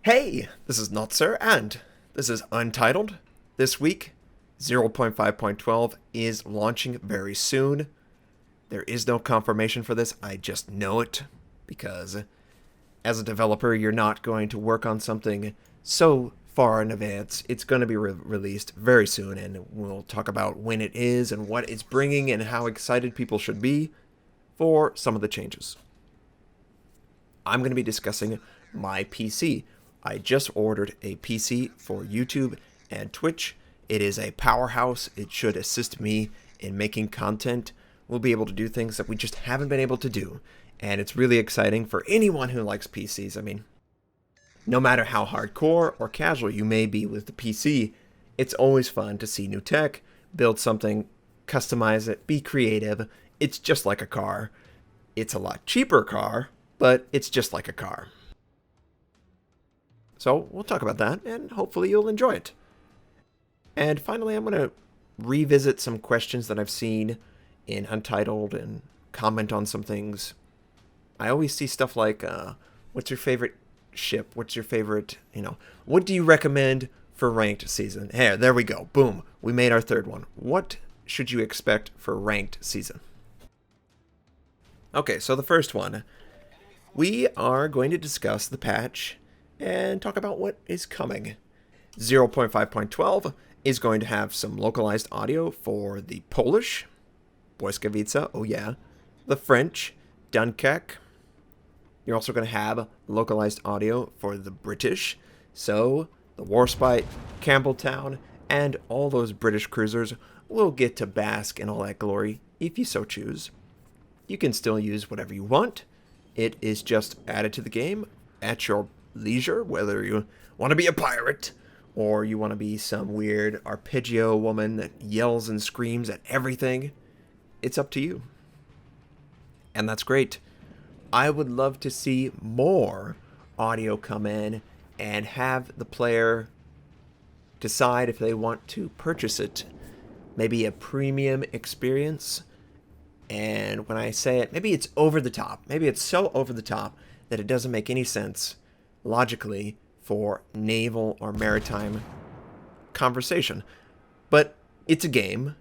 Hey, this is Notser, and this is Untitled. This week, 0.5.12 is launching very soon. There is no confirmation for this, I just know it, because as a developer, you're not going to work on something so far in advance. It's going to be released very soon, and we'll talk about when it is and what it's bringing and how excited people should be for some of the changes. I'm going to be discussing my PC. I just ordered a PC for YouTube and Twitch. It is a powerhouse. It should assist me in making content. We'll be able to do things that we just haven't been able to do. And it's really exciting for anyone who likes PCs. I mean, no matter how hardcore or casual you may be with the PC, it's always fun to see new tech, build something, customize it, be creative. It's just like a car. It's a lot cheaper car, but it's just like a car. So we'll talk about that, and hopefully you'll enjoy it. And finally, I'm going to revisit some questions that I've seen in Untitled and comment on some things. I always see stuff like, what's your favorite ship? What's your favorite, what do you recommend for ranked season? Hey, there we go. Boom. We made our third one. What should you expect for ranked season? Okay, so the first one. We are going to discuss the patch and talk about what is coming. 0.5.12 is going to have some localized audio for the Polish, Błyskawica, oh yeah, the French, Dunkerque. You're also going to have localized audio for the British, so the Warspite, Campbelltown, and all those British cruisers will get to bask in all that glory if you so choose. You can still use whatever you want. It is just added to the game at your leisure, whether you want to be a pirate or you want to be some weird arpeggio woman that yells and screams at everything. It's up to you. And that's great. I would love to see more audio come in and have the player decide if they want to purchase it. Maybe a premium experience. And when I say it, maybe it's over the top. Maybe it's so over the top that it doesn't make any sense logically for naval or maritime conversation. But it's a game,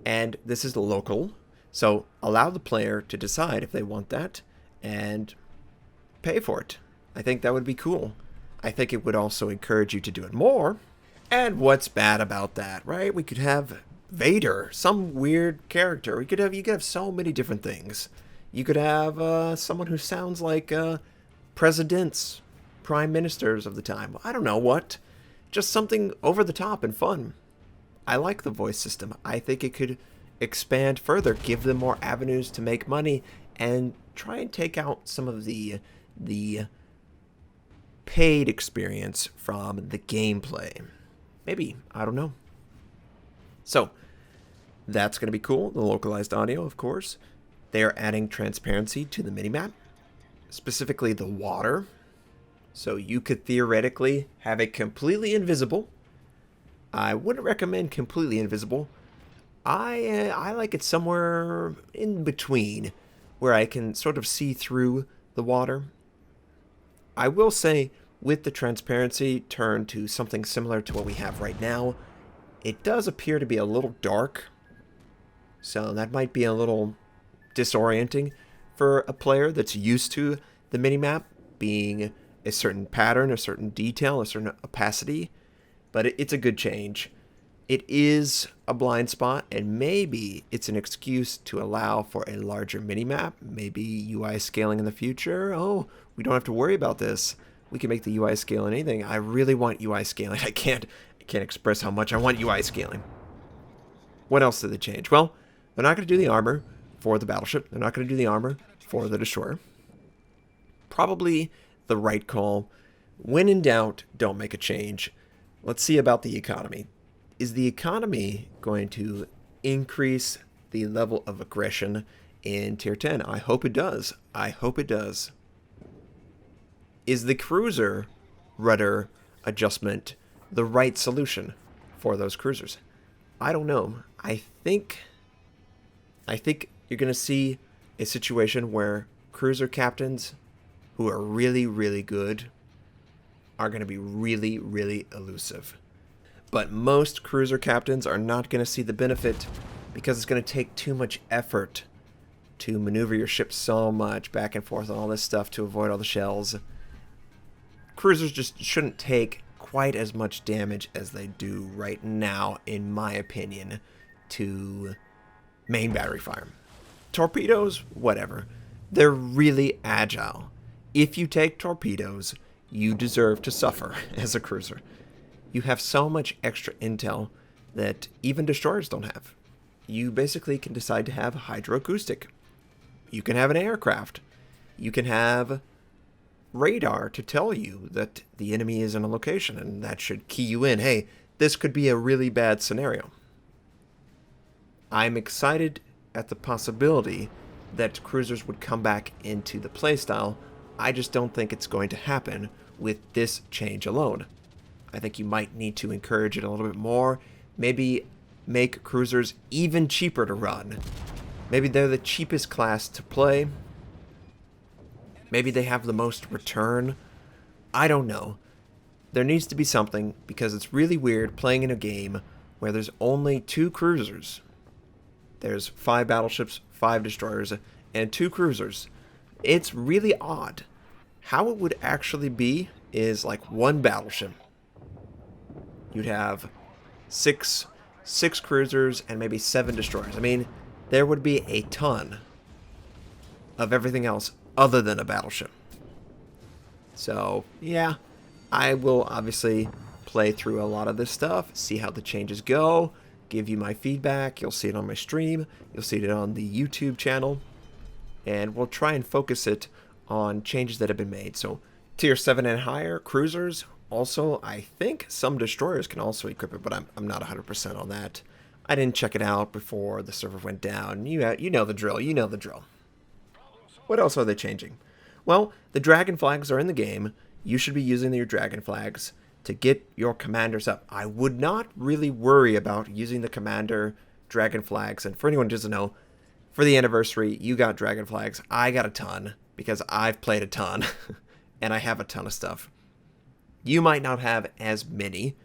and this is local, so allow the player to decide if they want that and pay for it. I think that would be cool. I think it would also encourage you to do it more. And what's bad about that, right? We could have Vader, some weird character. You could have so many different things. You could have someone who sounds like presidents, prime ministers of the time. I don't know what. Just something over the top and fun. I like the voice system. I think it could expand further, give them more avenues to make money, and try and take out some of the paid experience from the gameplay. Maybe. I don't know. So, that's going to be cool. The localized audio, of course. They are adding transparency to the minimap, specifically the water. So you could theoretically have it completely invisible. I wouldn't recommend completely invisible. I like it somewhere in between, where I can sort of see through the water. I will say, with the transparency turned to something similar to what we have right now, it does appear to be a little dark, so that might be a little disorienting for a player that's used to the minimap being a certain pattern, a certain detail, a certain opacity, but it's a good change. It is a blind spot, and maybe it's an excuse to allow for a larger minimap, maybe UI scaling in the future. Oh, we don't have to worry about this. We can make the UI scale anything. I really want UI scaling. I can't express how much I want UI scaling. What else did they change? Well, they're not going to do the armor for the Battleship. They're not going to do the armor for the Destroyer. Probably the right call. When in doubt, don't make a change. Let's see about the economy. Is the economy going to increase the level of aggression in Tier 10? I hope it does. I hope it does. Is the cruiser rudder adjustment the right solution for those cruisers? I don't know. I think you're going to see a situation where cruiser captains who are really, really good are going to be really, really elusive. But most cruiser captains are not going to see the benefit because it's going to take too much effort to maneuver your ship so much back and forth and all this stuff to avoid all the shells. Cruisers just shouldn't take quite as much damage as they do right now, in my opinion, to main battery fire. Torpedoes, whatever. They're really agile. If you take torpedoes, you deserve to suffer as a cruiser. You have so much extra intel that even destroyers don't have. You basically can decide to have hydroacoustic. You can have an aircraft. You can have radar to tell you that the enemy is in a location, and that should key you in. Hey, this could be a really bad scenario. I'm excited at the possibility that cruisers would come back into the playstyle. I just don't think it's going to happen with this change alone. I think you might need to encourage it a little bit more. Maybe make cruisers even cheaper to run. Maybe they're the cheapest class to play. Maybe they have the most return. I don't know. There needs to be something, because it's really weird playing in a game where there's only 2 cruisers. There's 5 battleships, 5 destroyers, and 2 cruisers. It's really odd. How it would actually be is like 1 battleship. You'd have 6 cruisers and maybe 7 destroyers. I mean, there would be a ton of everything else other than a battleship. So, yeah, I will obviously play through a lot of this stuff, see how the changes go, give you my feedback. You'll see it on my stream. You'll see it on the YouTube channel. And we'll try and focus it on changes that have been made. So, tier 7 and higher cruisers. Also, I think some destroyers can also equip it, but I'm not 100% on that. I didn't check it out before the server went down. You know the drill. You know the drill. What else are they changing? Well, the dragon flags are in the game. You should be using your dragon flags to get your commanders up. I would not really worry about using the commander dragon flags. And for anyone who doesn't know, for the anniversary, you got dragon flags. I got a ton because I've played a ton and I have a ton of stuff. You might not have as many,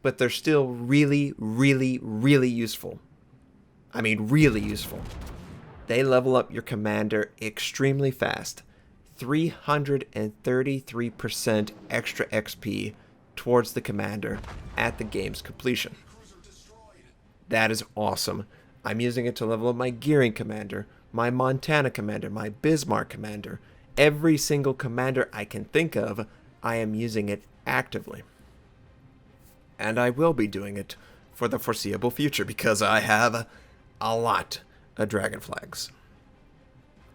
but they're still really, really, really useful. I mean, really useful. They level up your commander extremely fast. 333% extra XP towards the commander at the game's completion. That is awesome. I'm using it to level up my Gearing commander, my Montana commander, my Bismarck commander. Every single commander I can think of, I am using it actively. And I will be doing it for the foreseeable future because I have a lot of dragon flags.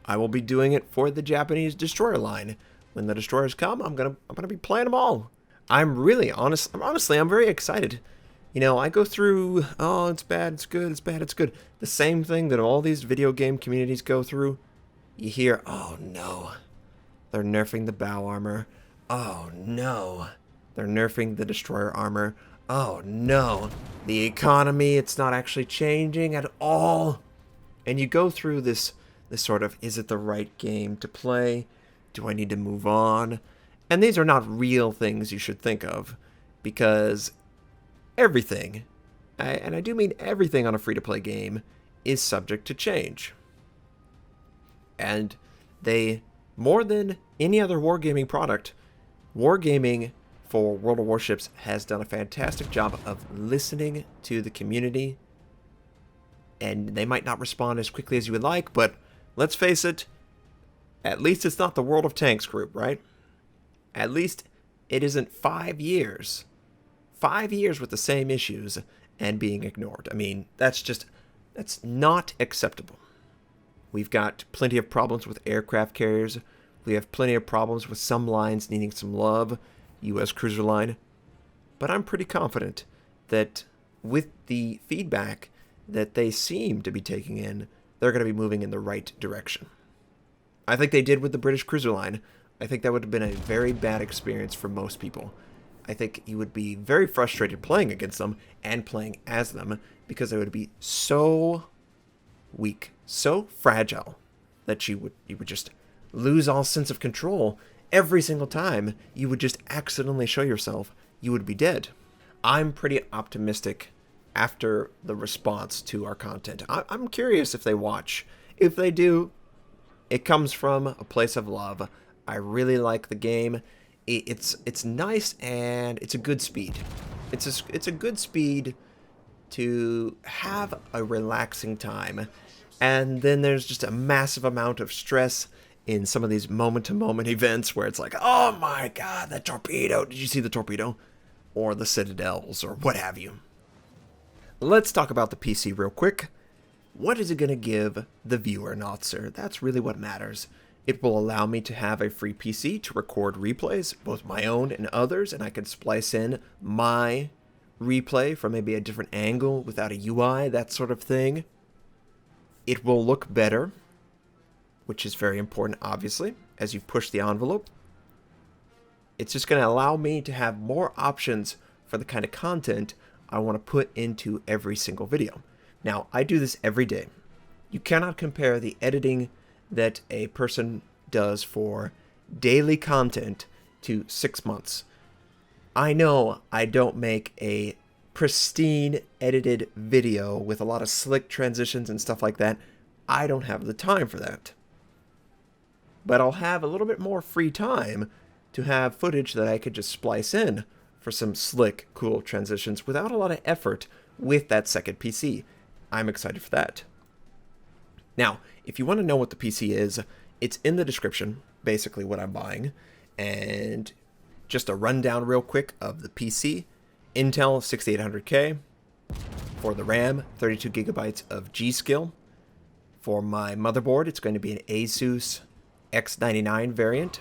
I will be doing it for the Japanese destroyer line. When the destroyers come, I'm gonna be playing them all. I'm very excited. You know, I go through, oh, it's bad, it's good, it's bad, it's good. The same thing that all these video game communities go through. You hear, oh no, they're nerfing the bow armor. Oh no, they're nerfing the destroyer armor. Oh no, the economy, it's not actually changing at all. And you go through this sort of, is it the right game to play? Do I need to move on? And these are not real things you should think of, because everything, and I do mean everything on a free-to-play game, is subject to change. And they, more than any other wargaming product, wargaming for World of Warships has done a fantastic job of listening to the community. And they might not respond as quickly as you would like, but let's face it, at least it's not the World of Tanks group, right? At least it isn't 5 years. 5 years with the same issues and being ignored. I mean, that's not acceptable. We've got plenty of problems with aircraft carriers. We have plenty of problems with some lines needing some love, U.S. cruiser line. But I'm pretty confident that with the feedback that they seem to be taking in, they're going to be moving in the right direction. I think they did with the British cruiser line. I think that would have been a very bad experience for most people. I think you would be very frustrated playing against them and playing as them because they would be so weak, so fragile that you would just lose all sense of control every single time you would just accidentally show yourself, you would be dead. I'm pretty optimistic after the response to our content. I'm curious if they watch. If they do, it comes from a place of love. I really like the game. It's nice and it's a good speed. It's a good speed to have a relaxing time. And then there's just a massive amount of stress in some of these moment-to-moment events where it's like, oh my god, that torpedo. Did you see the torpedo? Or the citadels, or what have you. Let's talk about the PC real quick. What is it going to give the viewer, Notser? That's really what matters. It will allow me to have a free PC to record replays, both my own and others, and I can splice in my replay from maybe a different angle without a UI, that sort of thing. It will look better, which is very important, obviously, as you push the envelope. It's just going to allow me to have more options for the kind of content I want to put into every single video. Now, I do this every day. You cannot compare the editing that a person does for daily content to 6 months. I know I don't make a pristine edited video with a lot of slick transitions and stuff like that. I don't have the time for that. But I'll have a little bit more free time to have footage that I could just splice in for some slick, cool transitions without a lot of effort with that second PC. I'm excited for that. Now, if you want to know what the PC is, it's in the description, basically what I'm buying. And just a rundown real quick of the PC. Intel 6800K. For the RAM, 32 gigabytes of G-Skill. For my motherboard, it's going to be an Asus X99 variant.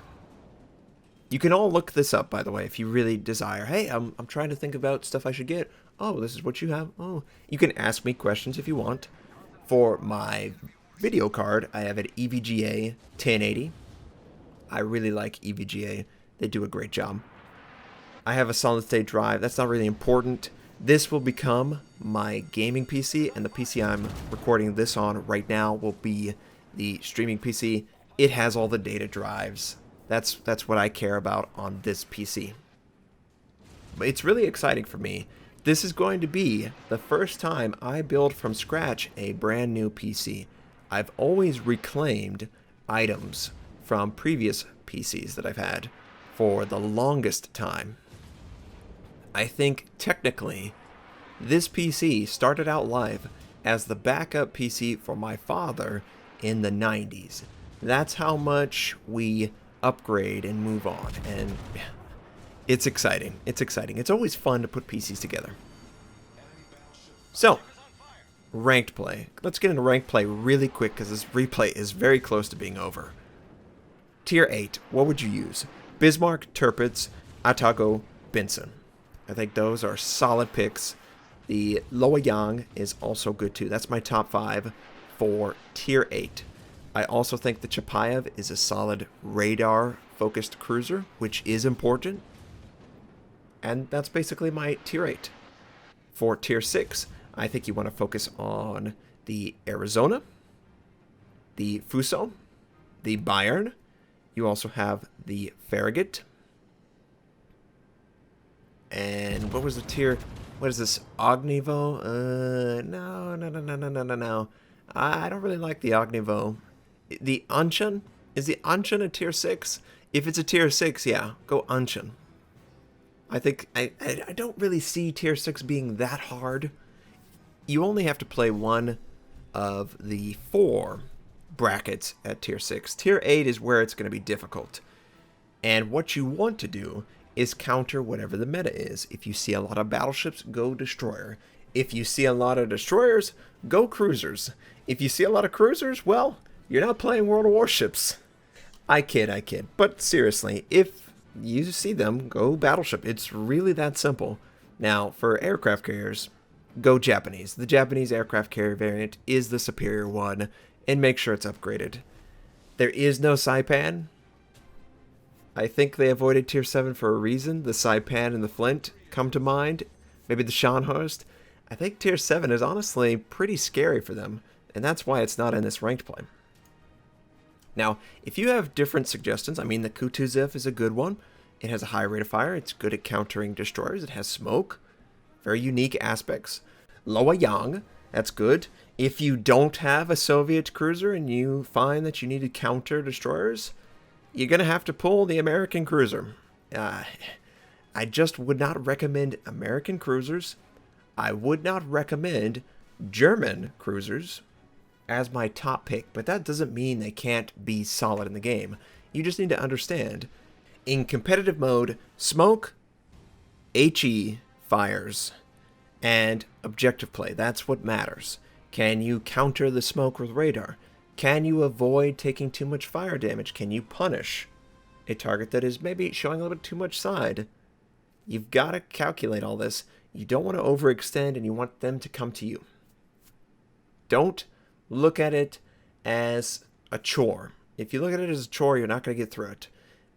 You can all look this up, by the way, if you really desire. Hey, I'm trying to think about stuff I should get. Oh, this is what you have. Oh, you can ask me questions if you want. For my video card, I have an EVGA 1080. I really like EVGA. They do a great job. I have a solid-state drive. That's not really important. This will become my gaming PC, and the PC I'm recording this on right now will be the streaming PC. It has all the data drives. That's what I care about on this PC. But it's really exciting for me. This is going to be the first time I build from scratch a brand new PC. I've always reclaimed items from previous PCs that I've had for the longest time. I think technically this PC started out live as the backup PC for my father in the 90s. That's how much we upgrade and move on, and it's exciting. It's exciting. It's always fun to put PCs together. So, ranked play. Let's get into ranked play really quick because this replay is very close to being over. Tier 8, what would you use? Bismarck, Tirpitz, Atago, Benson. I think those are solid picks. The Loyang is also good too. That's my top 5 for Tier 8. I also think the Chapayev is a solid radar-focused cruiser, which is important. And that's basically my Tier 8. For Tier 6, I think you want to focus on the Arizona, the Fuso, the Bayern. You also have the Farragut. And what was the tier? What is this? Ognivo? No. I don't really like the Ognivo. The Anshun? Is the Anshun a tier 6? If it's a tier 6, yeah, go Anshun. I think I don't really see tier 6 being that hard. You only have to play one of the 4 brackets at tier 6. Tier 8 is where it's going to be difficult. And what you want to do is counter whatever the meta is. If you see a lot of battleships, go destroyer. If you see a lot of destroyers, go cruisers. If you see a lot of cruisers, well, you're not playing World of Warships. I kid. But seriously, if you see them, go battleship. It's really that simple. Now, for aircraft carriers, go Japanese. The Japanese aircraft carrier variant is the superior one, and make sure it's upgraded. There is no Saipan. I think they avoided Tier 7 for a reason. The Saipan and the Flint come to mind. Maybe the Scharnhorst. I think Tier 7 is honestly pretty scary for them, and that's why it's not in this ranked play. Now, if you have different suggestions, I mean, the Kutuzov is a good one. It has a high rate of fire. It's good at countering destroyers. It has smoke. Very unique aspects. Loa-Yang, that's good. If you don't have a Soviet cruiser and you find that you need to counter destroyers, you're going to have to pull the American cruiser. I just would not recommend American cruisers. I would not recommend German cruisers as my top pick, but that doesn't mean they can't be solid in the game. You just need to understand, in competitive mode, smoke, HE fires, and objective play. That's what matters. Can you counter the smoke with radar? Can you avoid taking too much fire damage? Can you punish a target that is maybe showing a little bit too much side? You've got to calculate all this. You don't want to overextend, and you want them to come to you. Don't look at it as a chore. If you look at it as a chore, you're not going to get through it.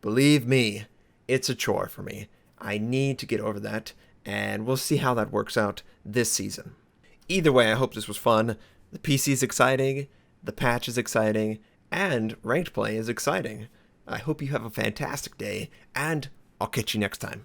Believe me, it's a chore for me. I need to get over that, and we'll see how that works out this season. Either way, I hope this was fun. The PC is exciting, the patch is exciting, and ranked play is exciting. I hope you have a fantastic day, and I'll catch you next time.